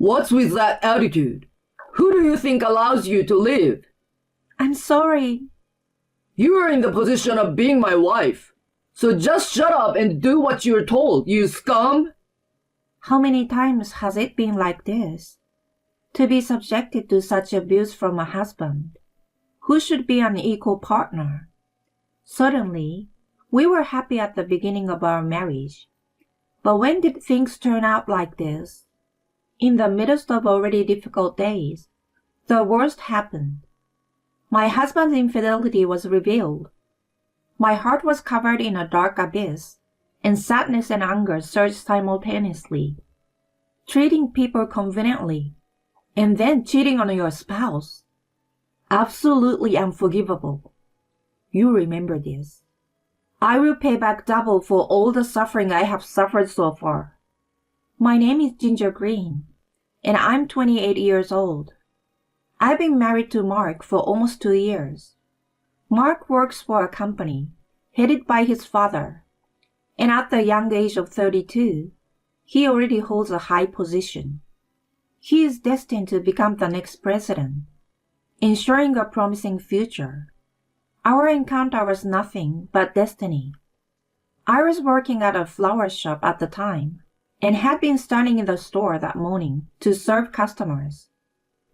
What's with that attitude? Who do you think allows you to live? I'm sorry. You are in the position of being my wife. So just shut up and do what you're told, you scum! How many times has it been like this? To be subjected to such abuse from a husband, who should be an equal partner. Suddenly, we were happy at the beginning of our marriage. But when did things turn out like this? In the midst of already difficult days, the worst happened. My husband's infidelity was revealed. My heart was covered in a dark abyss, and sadness and anger surged simultaneously. Treating people conveniently, and then cheating on your spouse. Absolutely unforgivable. You remember this. I will pay back double for all the suffering I have suffered so far. My name is Ginger Green, and I'm 28 years old. I've been married to Mark for almost 2 years. Mark works for a company headed by his father, and at the young age of 32, he already holds a high position. He is destined to become the next president, ensuring a promising future. Our encounter was nothing but destiny. I was working at a flower shop at the time and had been standing in the store that morning to serve customers.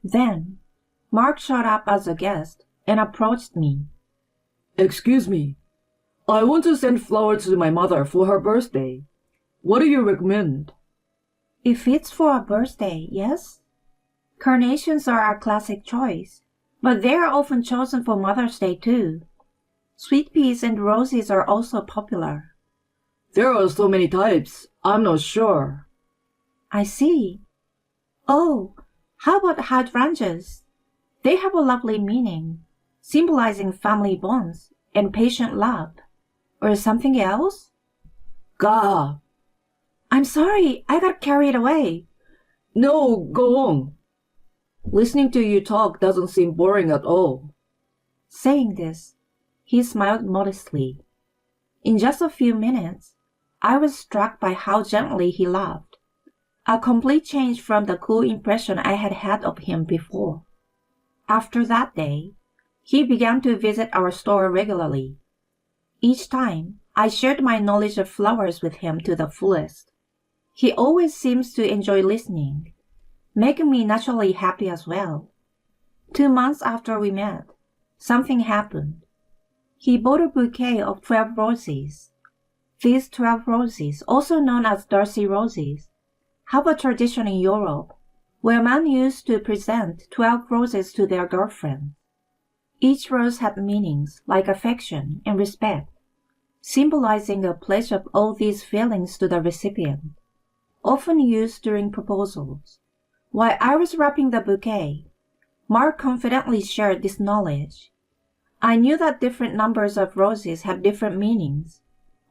Then, Mark showed up as a guest and approached me. Excuse me. I want to send flowers to my mother for her birthday. What do you recommend? If it's for a birthday, yes. Carnations are a classic choice, but they are often chosen for Mother's Day too. Sweet peas and roses are also popular. There are so many types, I'm not sure. I see. Oh, how about hydrangeas? They have a lovely meaning, symbolizing family bonds and patient love. Or something else? Gah! I'm sorry, I got carried away. No, go on. Listening to you talk doesn't seem boring at all. Saying this, he smiled modestly. In just a few minutes, I was struck by how gently he laughed. A complete change from the cool impression I had had of him before. After that day, he began to visit our store regularly. Each time, I shared my knowledge of flowers with him to the fullest. He always seems to enjoy listening, making me naturally happy as well. 2 months after we met, something happened. He bought a bouquet of 12 roses. These 12 roses, also known as Darcy roses, have a tradition in Europe where men used to present 12 roses to their girlfriends. Each rose had meanings like affection and respect, symbolizing a pledge of all these feelings to the recipient, often used during proposals. While I was wrapping the bouquet, Mark confidently shared this knowledge. I knew that different numbers of roses had different meanings,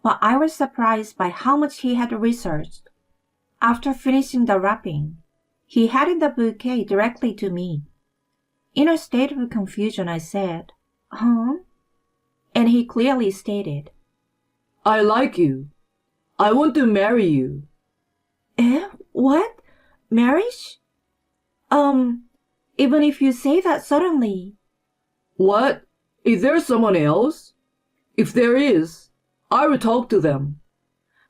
but I was surprised by how much he had researched. After finishing the wrapping, he handed the bouquet directly to me. In a state of confusion, I said, "Huh?" And he clearly stated, I like you. I want to marry you. What? Marriage? Even if you say that suddenly. What? Is there someone else? If there is, I will talk to them.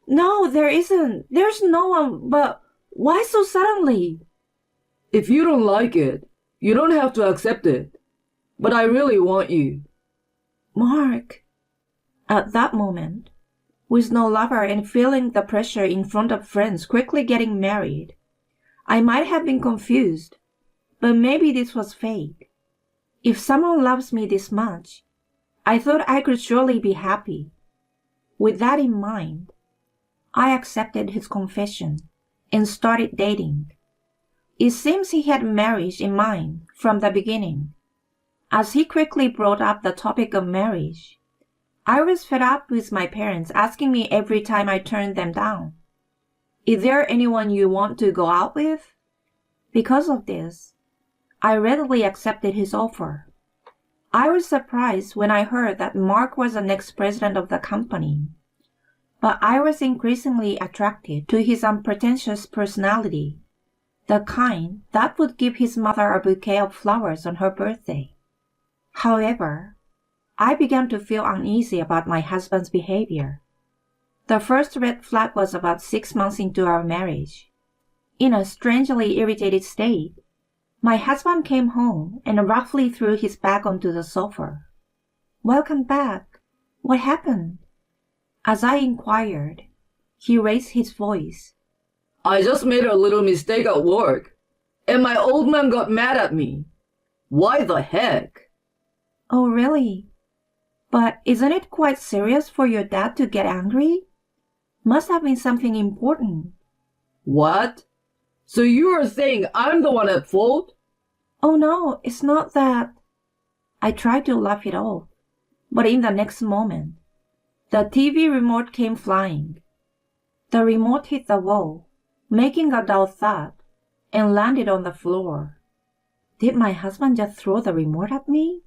No, there isn't. There's no one, but why so suddenly? If you don't like it, you don't have to accept it. But I really want you. Mark. At that moment, with no lover and feeling the pressure in front of friends quickly getting married, I might have been confused, but maybe this was fate. If someone loves me this much, I thought I could surely be happy. With that in mind, I accepted his confession and started dating. It seems he had marriage in mind from the beginning. As he quickly brought up the topic of marriage, I was fed up with my parents asking me every time I turned them down, "Is there anyone you want to go out with?" Because of this, I readily accepted his offer. I was surprised when I heard that Mark was the next president of the company, but I was increasingly attracted to his unpretentious personality. the kind that would give his mother a bouquet of flowers on her birthday. However, I began to feel uneasy about my husband's behavior. The first red flag was about 6 months into our marriage. In a strangely irritated state, my husband came home and roughly threw his bag onto the sofa. "Welcome back. What happened?" As I inquired, he raised his voice. I just made a little mistake at work, and my old man got mad at me. Why the heck? "Oh, really? But isn't it quite serious for your dad to get angry? Must have been something important." What? So you are saying I'm the one at fault? "Oh no, it's not that." I tried to laugh it off, but in the next moment, the TV remote came flying. The remote hit the wall, making a dull thud, and landed on the floor. Did my husband just throw the remote at me?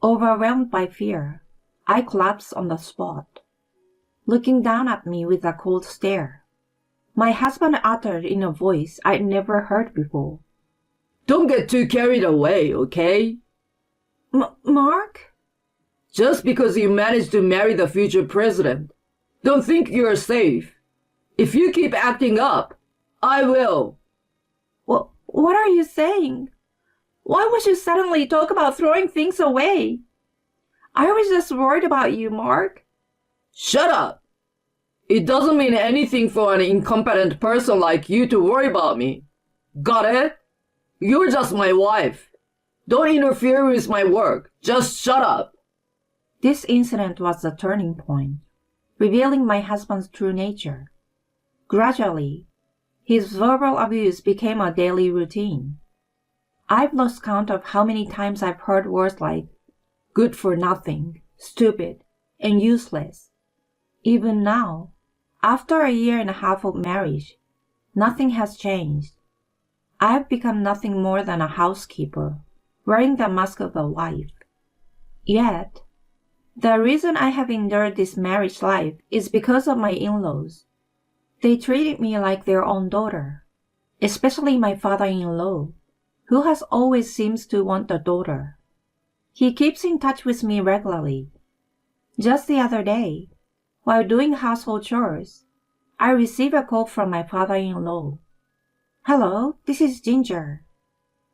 Overwhelmed by fear, I collapsed on the spot, looking down at me with a cold stare. My husband uttered in a voice I'd never heard before. Don't get too carried away, okay? Mark? Just because you managed to marry the future president, don't think you're safe. If you keep acting up, I will. What are you saying? Why would you suddenly talk about throwing things away? I was just worried about you, Mark. Shut up! It doesn't mean anything for an incompetent person like you to worry about me. Got it? You're just my wife. Don't interfere with my work. Just shut up. This incident was the turning point, revealing my husband's true nature. Gradually, his verbal abuse became a daily routine. I've lost count of how many times I've heard words like good for nothing, stupid, and useless. Even now, after a year and a half of marriage, nothing has changed. I've become nothing more than a housekeeper, wearing the mask of a wife. Yet, the reason I have endured this marriage life is because of my in-laws. They treated me like their own daughter, especially my father-in-law, who has always seems to want a daughter. He keeps in touch with me regularly. Just the other day, while doing household chores, I received a call from my father-in-law. "Hello, this is Ginger."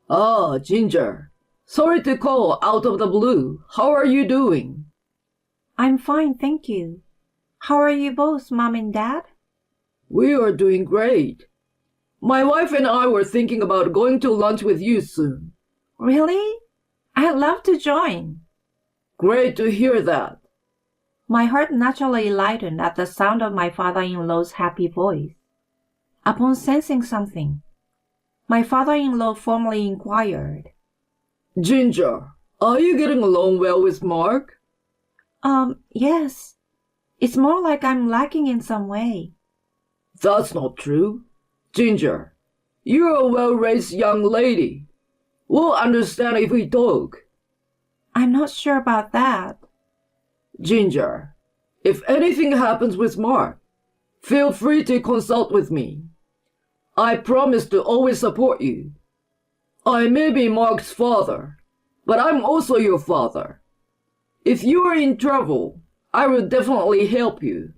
Oh, Ginger. Sorry to call out of the blue. How are you doing? "I'm fine, thank you. How are you both, Mom and Dad?" We are doing great. My wife and I were thinking about going to lunch with you soon. "Really? I'd love to join." Great to hear that. My heart naturally lightened at the sound of my father-in-law's happy voice. Upon sensing something, my father-in-law formally inquired, Ginger, are you getting along well with Mark? Yes. It's more like I'm lacking in some way." That's not true. Ginger, you're a well-raised young lady. We'll understand if we talk. "I'm not sure about that." Ginger, if anything happens with Mark, feel free to consult with me. I promise to always support you. I may be Mark's father, but I'm also your father. If you are in trouble, I will definitely help you.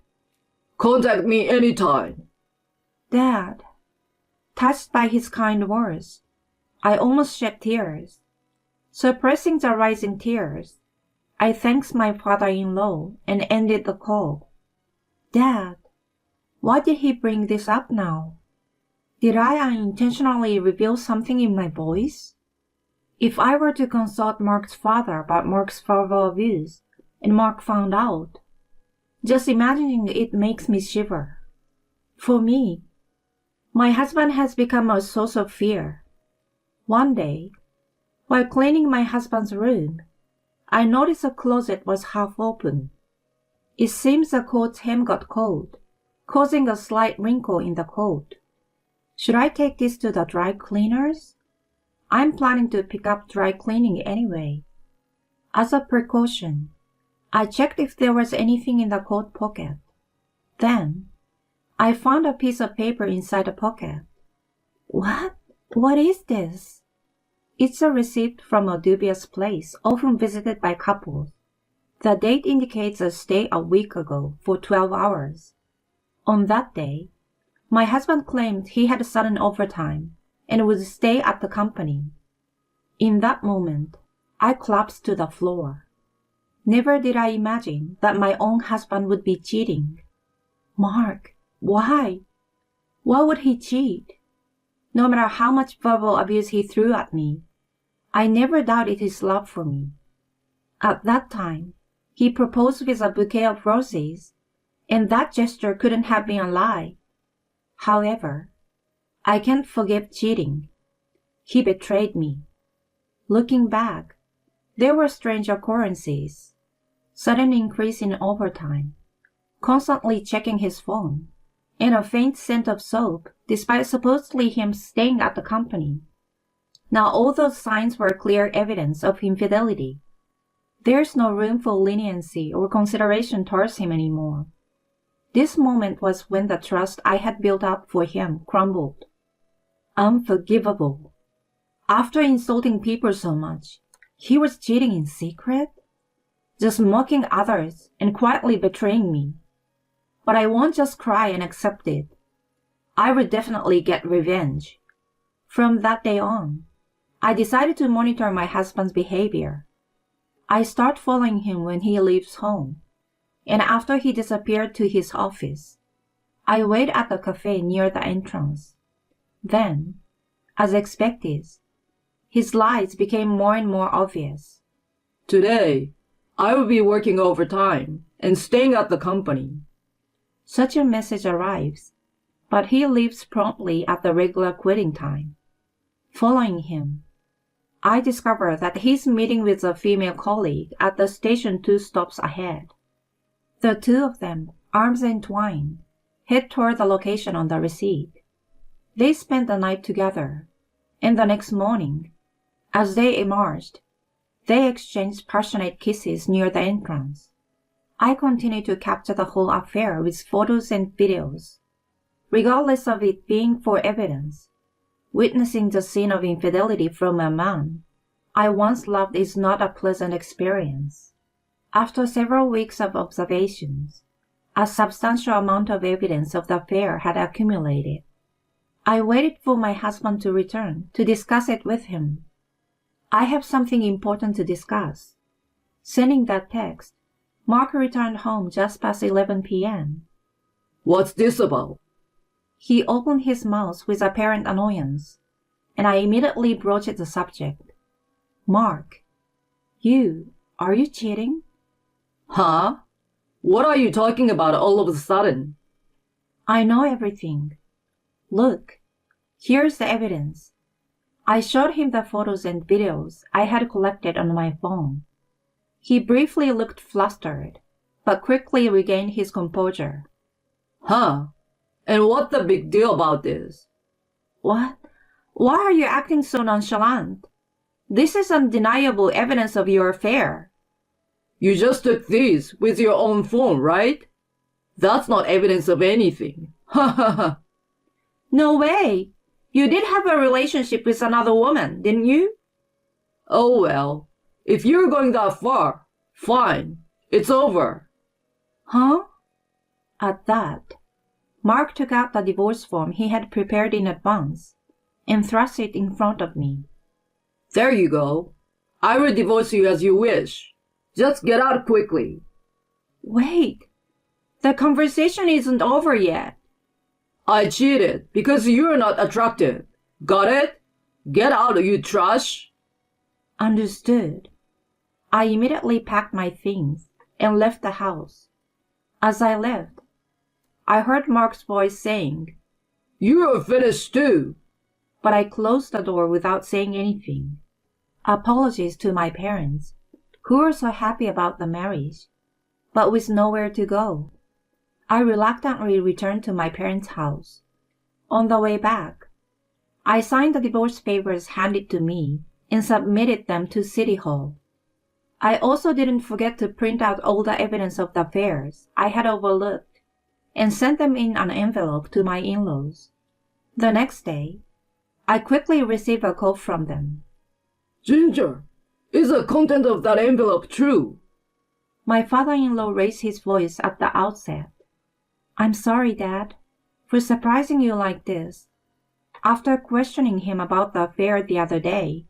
Contact me anytime. "Dad." Touched by his kind words, I almost shed tears. Suppressing the rising tears, I thanked my father-in-law and ended the call. "Dad, why did he bring this up now? Did I unintentionally reveal something in my voice? If I were to consult Mark's father about Mark's verbal abuse, and Mark found out, just imagining it makes me shiver. For me, my husband has become a source of fear. One day, while cleaning my husband's room, I noticed the closet was half open. It seems the coat's hem got cold, causing a slight wrinkle in the coat. Should I take this to the dry cleaners? I'm planning to pick up dry cleaning anyway. As a precaution, I checked if there was anything in the coat pocket. Then, I found a piece of paper inside the pocket. What? What is this? It's a receipt from a dubious place, often visited by couples. The date indicates a stay a week ago for 12 hours. On that day, my husband claimed he had sudden overtime and would stay at the company. In that moment, I collapsed to the floor. Never did I imagine that my own husband would be cheating. Mark, why? Why would he cheat? No matter how much verbal abuse he threw at me, I never doubted his love for me. At that time, he proposed with a bouquet of roses, and that gesture couldn't have been a lie. However, I can't forgive cheating. He betrayed me. Looking back, there were strange occurrences. Sudden increase in overtime, constantly checking his phone, and a faint scent of soap despite supposedly him staying at the company. Now all those signs were clear evidence of infidelity. There's no room for leniency or consideration towards him anymore. This moment was when the trust I had built up for him crumbled. Unforgivable. After insulting people so much, he was cheating in secret? Just mocking others and quietly betraying me. But I won't just cry and accept it. I would definitely get revenge. From that day on, I decided to monitor my husband's behavior. I start following him when he leaves home, and after he disappeared to his office, I wait at the cafe near the entrance. Then, as expected, his lies became more and more obvious. Today, I will be working overtime and staying at the company. Such a message arrives, but he leaves promptly at the regular quitting time. Following him, I discover that he's meeting with a female colleague at the station 2 stops ahead. The two of them, arms entwined, head toward the location on the receipt. They spent the night together, and the next morning, as they emerged, they exchanged passionate kisses near the entrance. I continue to capture the whole affair with photos and videos. Regardless of it being for evidence, witnessing the scene of infidelity from a man I once loved is not a pleasant experience. After several weeks of observations, a substantial amount of evidence of the affair had accumulated. I waited for my husband to return to discuss it with him. I have something important to discuss. Sending that text, Mark returned home just past 11 p.m. What's this about? He opened his mouth with apparent annoyance, and I immediately broached the subject. Mark, are you cheating? Huh? What are you talking about all of a sudden? I know everything. Look, here's the evidence. I showed him the photos and videos I had collected on my phone. He briefly looked flustered, but quickly regained his composure. Huh? And what's the big deal about this? What? Why are you acting so nonchalant? This is undeniable evidence of your affair. You just took these with your own phone, right? That's not evidence of anything. Ha ha ha. No way. You did have a relationship with another woman, didn't you? Oh well, if you're going that far, fine. It's over. Huh? At that, Mark took out the divorce form he had prepared in advance and thrust it in front of me. There you go. I will divorce you as you wish. Just get out quickly. Wait. The conversation isn't over yet. I cheated because you're not attractive. Got it? Get out, you trash. Understood. I immediately packed my things and left the house. As I left, I heard Mark's voice saying, You're finished too. But I closed the door without saying anything. Apologies to my parents, who were so happy about the marriage, but with nowhere to go. I reluctantly returned to my parents' house. On the way back, I signed the divorce papers handed to me and submitted them to City Hall. I also didn't forget to print out all the evidence of the affairs I had overlooked and sent them in an envelope to my in-laws. The next day, I quickly received a call from them. Ginger, is the content of that envelope true? My father-in-law raised his voice at the outset. I'm sorry, Dad, for surprising you like this. After questioning him about the affair the other day,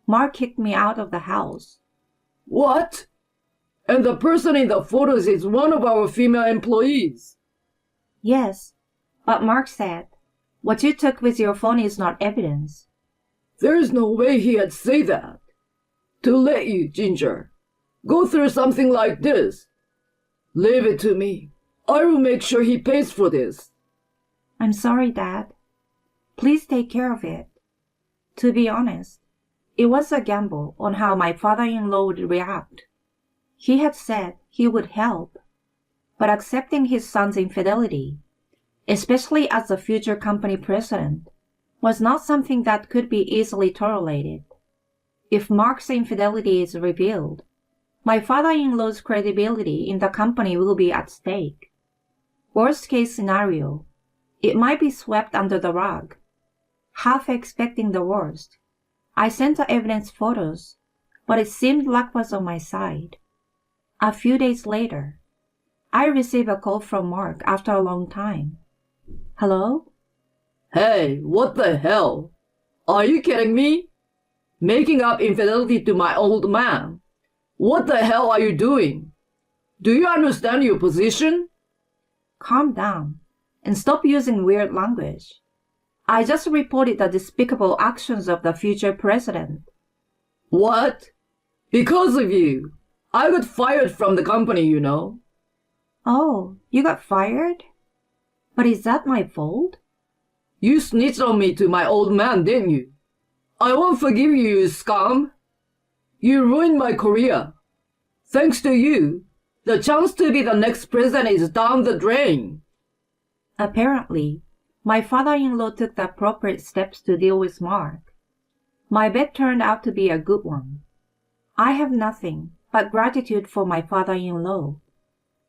Mark kicked me out of the house. What? And the person in the photos is one of our female employees? Yes, but Mark said, what you took with your phone is not evidence. There's no way he'd say that. To let you, Ginger, go through something like this. Leave it to me. I will make sure he pays for this. I'm sorry, Dad. Please take care of it. To be honest, it was a gamble on how my father-in-law would react. He had said he would help, but accepting his son's infidelity, especially as the future company president, was not something that could be easily tolerated. If Mark's infidelity is revealed, my father-in-law's credibility in the company will be at stake. Worst case scenario, it might be swept under the rug. Half expecting the worst, I sent the evidence photos, but it seemed luck was on my side. A few days later, I received a call from Mark after a long time. Hello? Hey, what the hell? Are you kidding me? Making up infidelity to my old man? What the hell are you doing? Do you understand your position? Calm down and stop using weird language. I just reported the despicable actions of the future president. What? Because of you, I got fired from the company, you know. Oh, you got fired? But is that my fault? You snitched on me to my old man, didn't you? I won't forgive you, you scum. You ruined my career. Thanks to you, the chance to be the next president is down the drain. Apparently, my father-in-law took the appropriate steps to deal with Mark. My bet turned out to be a good one. I have nothing but gratitude for my father-in-law.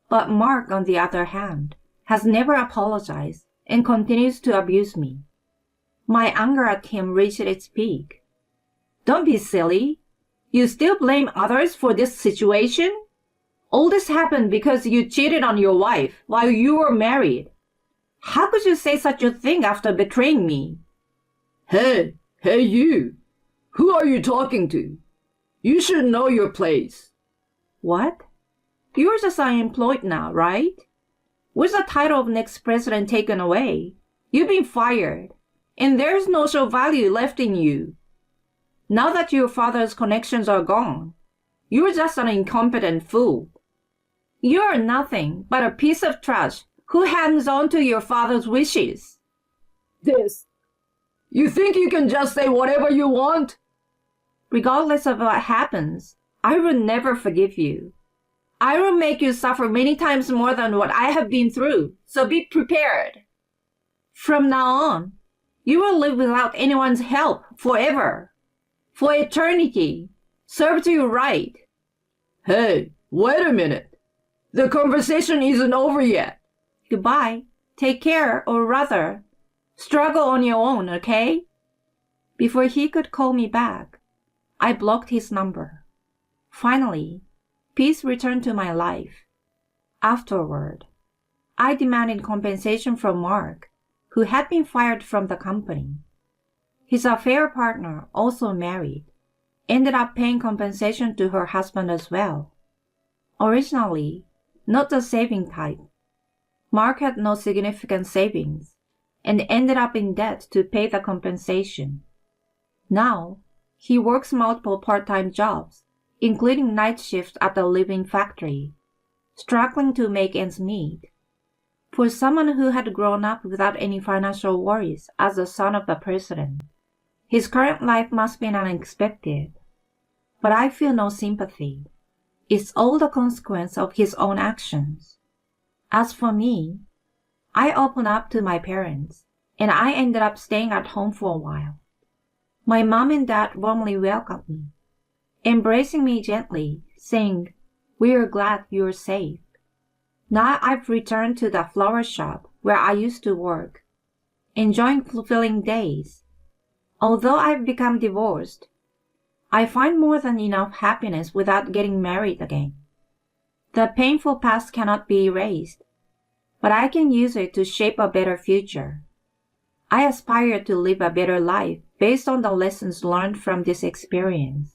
But Mark, on the other hand, has never apologized and continues to abuse me. My anger at him reached its peak. Don't be silly. You still blame others for this situation? All this happened because you cheated on your wife while you were married. How could you say such a thing after betraying me? Hey you. Who are you talking to? You should know your place. What? You're just unemployed now, right? With the title of next president taken away, you've been fired, and there's no social value left in you. Now that your father's connections are gone, you're just an incompetent fool. You're nothing but a piece of trash who hangs on to your father's wishes. You think you can just say whatever you want? Regardless of what happens, I will never forgive you. I will make you suffer many times more than what I have been through, so be prepared. From now on, you will live without anyone's help forever. For eternity. Serves you right. Hey, wait a minute. The conversation isn't over yet. Goodbye. Take care, or rather, struggle on your own, okay? Before he could call me back, I blocked his number. Finally, peace returned to my life. Afterward, I demanded compensation from Mark, who had been fired from the company. His affair partner, also married, ended up paying compensation to her husband as well. Originally, not the saving type, Mark had no significant savings and ended up in debt to pay the compensation. Now, he works multiple part-time jobs, including night shifts at the living factory, struggling to make ends meet. For someone who had grown up without any financial worries as the son of the president, his current life must be unexpected. But I feel no sympathy. It's all the consequence of his own actions. As for me, I opened up to my parents, and I ended up staying at home for a while. My mom and dad warmly welcomed me, embracing me gently, saying, "We're glad you're safe." Now I've returned to the flower shop where I used to work, enjoying fulfilling days. Although I've become divorced, I find more than enough happiness without getting married again. The painful past cannot be erased, but I can use it to shape a better future. I aspire to live a better life based on the lessons learned from this experience.